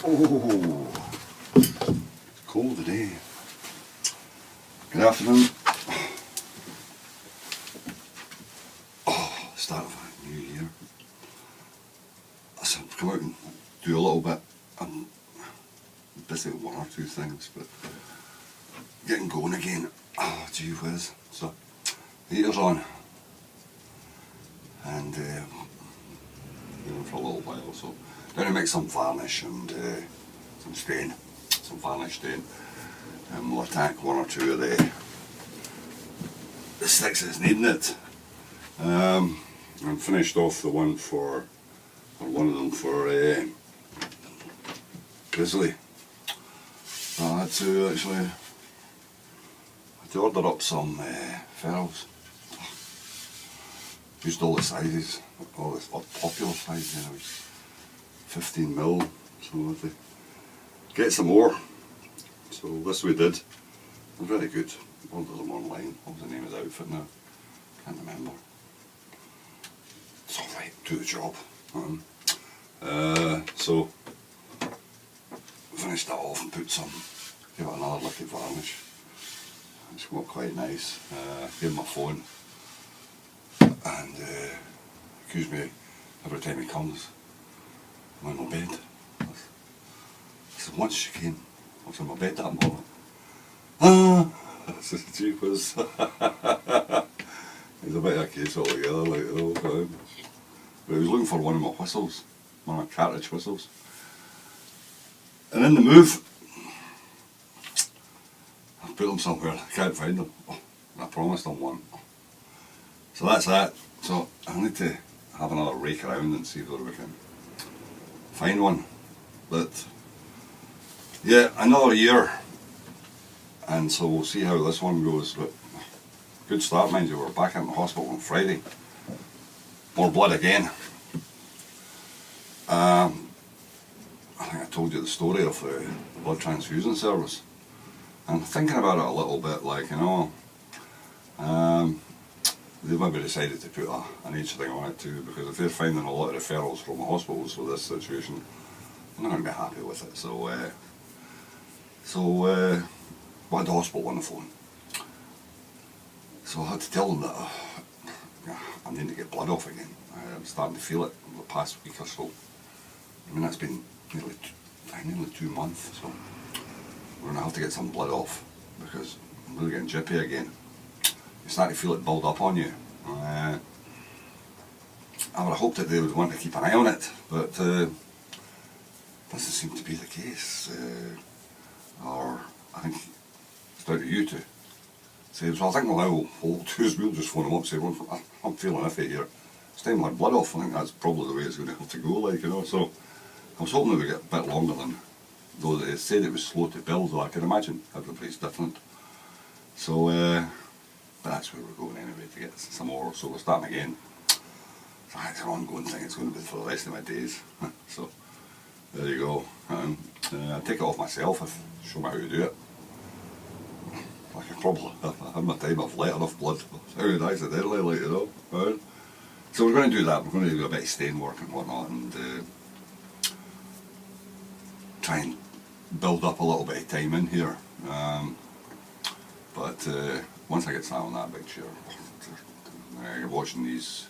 Oh, it's cold today. Good afternoon. Oh, start of a new year. So I've come out and do a little bit. I'm busy with one or two things, but getting going again. Oh, gee whiz. So the heater's on, and for a little while. So going to make some varnish and some varnish stain, and we'll attack one or two of the sticks that's needing it. I'm finished off the one for, or one of them for Grizzly. I had to order up some ferrules. Used all the sizes, all the popular sizes, you know, 15mm, so I had to get some more. So this we did. They're very good. Ordered them online. What was the name of the outfit now? Can't remember. It's alright, do the job. So finished that off and put some, give it another lick of varnish. It's got quite nice. Gave him my phone and accused me every time he comes. I'm in my bed. I said, once she came, I was in my bed that morning. I said, gee whiz. He's a bit of a case altogether, like the whole time. But he was looking for one of my whistles, one of my cartridge whistles. And in the move, I put them somewhere, I can't find them. Oh, I promised them one. So that's that. So I need to have another rake around and see whether we can find one. But yeah, another year, and so we'll see how this one goes. But good start, mind you. We're back in the hospital on Friday. More blood again. I think I told you the story of the blood transfusion service. I'm thinking about it a little bit, like, you know, they maybe decided to put an age thing on it too, because if they're finding a lot of referrals from the hospitals for this situation, I'm not going to be happy with it. So I had the hospital on the phone. So I had to tell them that I need to get blood off again. I'm starting to feel it over the past week or so. I mean, that's been nearly 2 months, so we're going to have to get some blood off because I'm really getting jippy again. You start to feel it build up on you. I would have hoped that they would want to keep an eye on it, but doesn't seem to be the case. Or I think it's down to you to say, so I think what we'll do is we'll just phone them up and say, well, I'm feeling iffy here. It's time my blood off. I think that's probably the way it's going to have to go, like, you know. So I was hoping it would get a bit longer than, though they said it was slow to build, though I can imagine everybody's different. So that's where we're going anyway, to get some more. So we're starting again. So it's an ongoing thing, it's going to be for the rest of my days. So there you go. I take it off myself if show me how to do it. I can probably have my time, I've let enough blood. How did I accidentally, like, you know. Right? So we're going to do that, we're going to do a bit of stain work and whatnot, and try and build up a little bit of time in here. But once I get sat on that big chair, you're watching these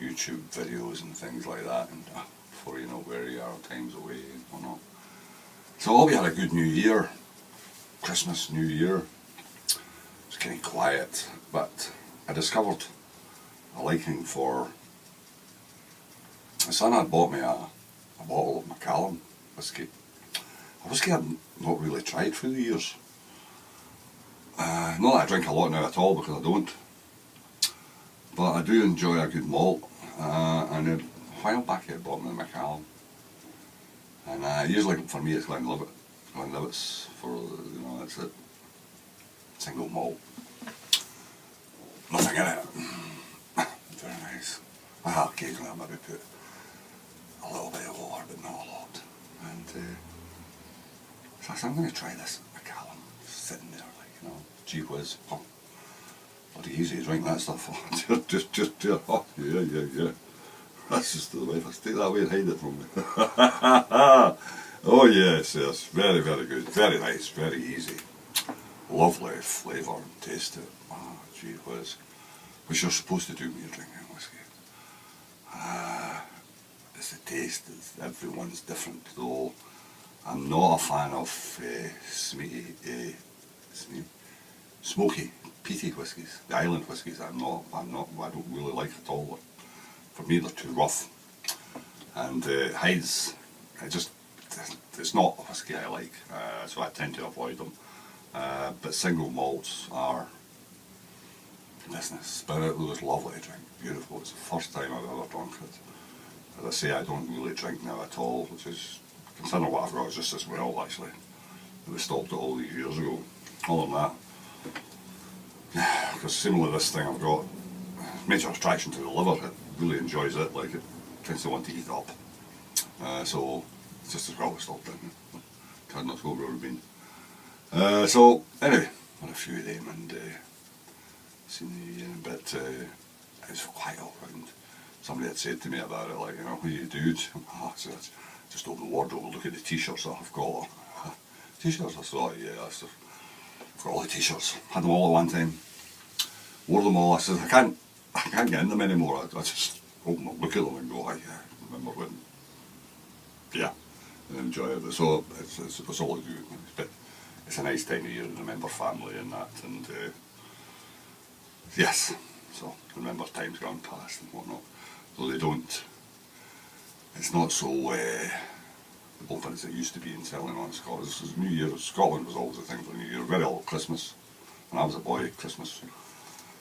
YouTube videos and things like that, and before you know where you are, time's away and whatnot. So I hope you had a good New Year, Christmas, New Year. It was kind of quiet, but I discovered a liking for, my son had bought me a bottle of McMorran whiskey. A whiskey I've not really tried through the years. Not that I drink a lot now at all, because I don't. But I do enjoy a good malt. And a while back I bought me a McMorran. And usually for me it's Glenlivet. Glenlivet's for, you know, that's it. Single malt. Nothing in it. Very nice. Occasionally I maybe put a little bit of water, but not a lot. And so I said, I'm going to try this McMorran, sitting there, like, you know, gee whiz. Oh, bloody easy to drink that stuff. just, oh, yeah. That's just the way. Let's take that away and hide it from me. Oh yes, yes, very, very good, very nice, very easy, lovely flavour and taste to it. Ah, gee whiz, which you're supposed to do when you're drinking whiskey. It's the taste, everyone's different though. I'm not a fan of smoky, peaty whiskies. The island whiskies I don't really like at all. For me they're too rough. And Hyde's, it's not a whiskey I like, so I tend to avoid them. But single malts are business. Spirit was lovely to drink, beautiful. It's the first time I've ever drunk it. As I say, I don't really drink now at all, which is, considering what I've got, is just as well actually. We stopped it all these years ago. Other than that, because similar to this thing I've got major attraction to the liver. It really enjoys it, like it tends to want to eat up. So it's just as well we stopped drinking it. Can't not go where we've been. So anyway, had a few of them and seen the in a bit. It was quite all round. Somebody had said to me about it, like, you know, what do you do? I said, just open the wardrobe, look at the t-shirts that I've got. T-shirts? I thought, yeah, I've got all the t-shirts. Had them all at one time. Wore them all. I said, I can't get in them anymore. I just open them, look at them and go, oh, yeah, remember when? Yeah, and enjoy it. So it's all good. But it's a nice time of year to remember family and that, and yes, so remember times gone past and whatnot. Though they don't, it's not so open as it used to be in selling on Scotland. This was New Year. Scotland was always a thing for New Year. Very old Christmas. When I was a boy, Christmas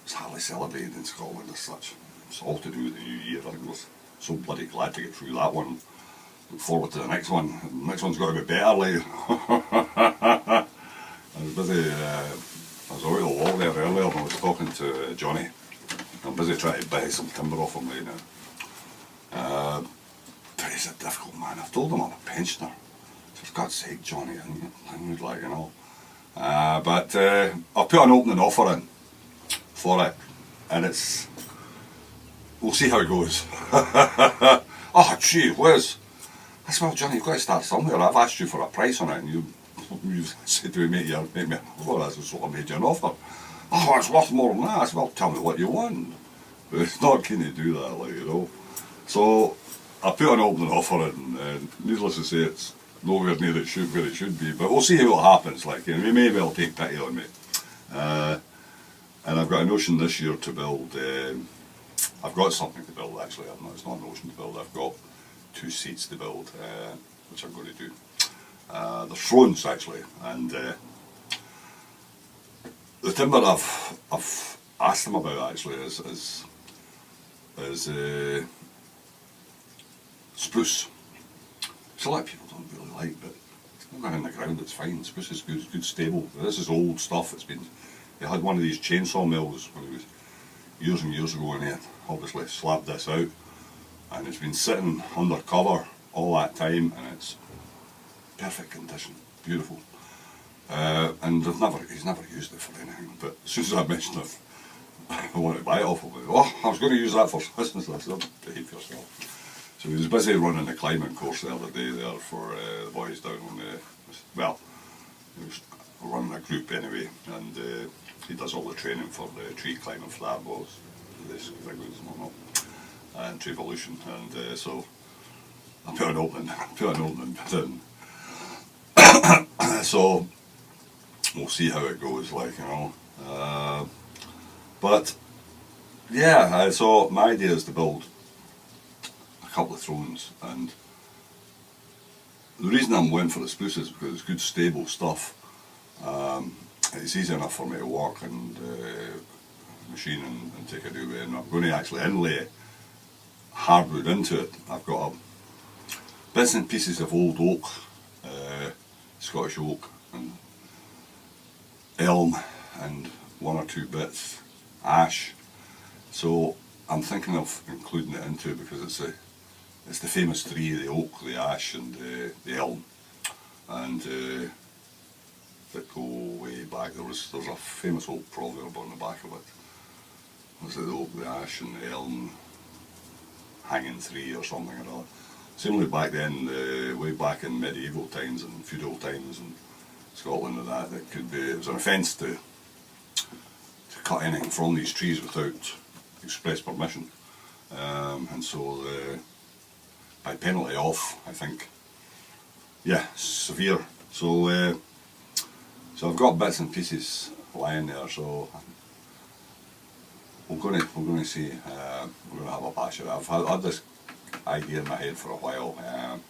was hardly celebrated in Scotland as such. It's all to do with the New Year. I was so bloody glad to get through that one. Look forward to the next one. The next one's got to be better, like. I was busy, I was out on the walk there earlier and I was talking to Johnny. I'm busy trying to buy some timber off him right now. But he's a difficult man. I've told him I'm a pensioner. For God's sake, Johnny, I would like, you know. But I'll put an opening offer in for it, and we'll see how it goes. Oh, gee whiz. I said, well, Johnny, you've got to start somewhere. I've asked you for a price on it, and you said to me, make me, well, that's what I made you an offer. Oh, it's worth more than that. I said, well, tell me what you want. But it's not keen to do that, like, you know. So I put an opening offer in, and needless to say, it's nowhere near where it should be. But we'll see what happens. Like, you know, maybe they'll take pity on me. And I've got a notion this year to build. I've got something to build actually. It's not a notion to build. I've got 2 seats to build, which I'm going to do. They're thrones actually, and the timber I've asked them about actually is spruce. Which a lot of people don't really like, but it's not in the ground. It's fine. Spruce is good, stable. This is old stuff. He had one of these chainsaw mills when he was years and years ago, and he had obviously slabbed this out, and it's been sitting under cover all that time, and it's perfect condition, beautiful. And he's never used it for anything. But as soon as I mentioned it, I want to buy it off him. Oh, I was going to use that for Christmas. I said, behave yourself. So he was busy running a climbing course the other day there for the boys down on the, well, he was running a group anyway, and he does all the training for the tree climbing for that was this thing and whatnot, and Treevolution, and so I put an opening bid in. So we'll see how it goes, like, you know. But yeah, so my idea is to build a couple of thrones, and the reason I'm went for the spruce is because it's good stable stuff. It's easy enough for me to walk and machine and take a do with, and I'm going to actually inlay hardwood into it. I've got bits and pieces of old oak, Scottish oak and elm, and 1 or 2 bits ash. So I'm thinking of including it into it because it's the famous 3, the oak, the ash and the elm, and that go way back. There's a famous old proverb on the back of it. Was it the oak, the ash and the elm hanging 3 or something or other? Similarly back then, way back in medieval times and feudal times in Scotland and that, it was an offence to cut anything from these trees without express permission. And so by penalty of, I think, yeah, severe. So so I've got bits and pieces lying there, so we're going to see. We're going to have a bash at it. I've had this idea in my head for a while, and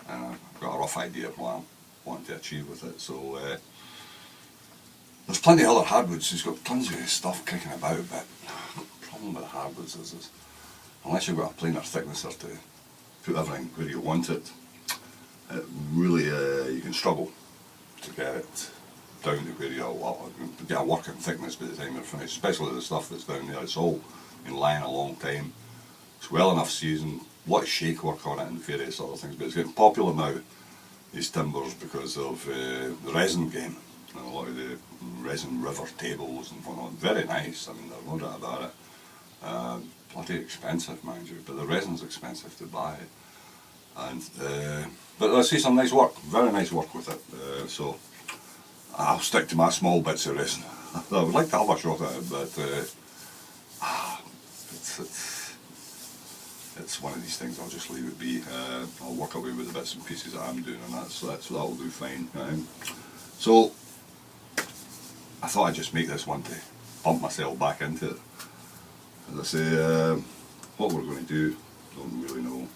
I've got a rough idea of what I want to achieve with it. So there's plenty of other hardwoods. He's got tons of stuff kicking about, but the problem with hardwoods is unless you've got a planer thicknesser to put everything where you want it, really you can struggle to get it down to where you get a working thickness by the time you're finished, especially the stuff that's down there. It's all been lying a long time. It's well enough seasoned, a lot of shake work on it and various other things, but it's getting popular now, these timbers, because of the resin game. And a lot of the resin river tables and whatnot. Very nice, I mean, there's no doubt about it. Bloody expensive, mind you, but the resin's expensive to buy. And but I see some nice work, very nice work with it. So I'll stick to my small bits of resin. I would like to have a shot at it, but it's one of these things. I'll just leave it be. I'll work away with the bits and pieces that I'm doing, and that'll do fine. So I thought I'd just make this one to bump myself back into it. As I say, what we're going to do, don't really know.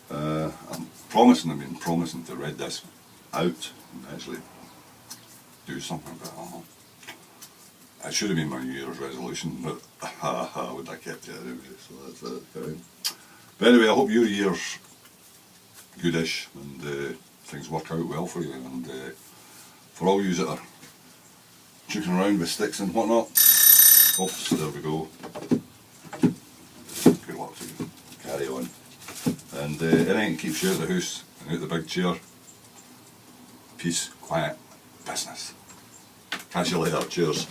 I've been promising to read this out and actually do something about it. It should have been my New Year's resolution, but I would have kept it anyway, so that's it. But anyway, I hope your year's goodish and things work out well for you, and for all you that are joking around with sticks and whatnot. Oops, there we go. Good luck to you. Carry on. And anything that keeps you out of the house and out the big chair. Peace, quiet, business. Catch you later. Cheers.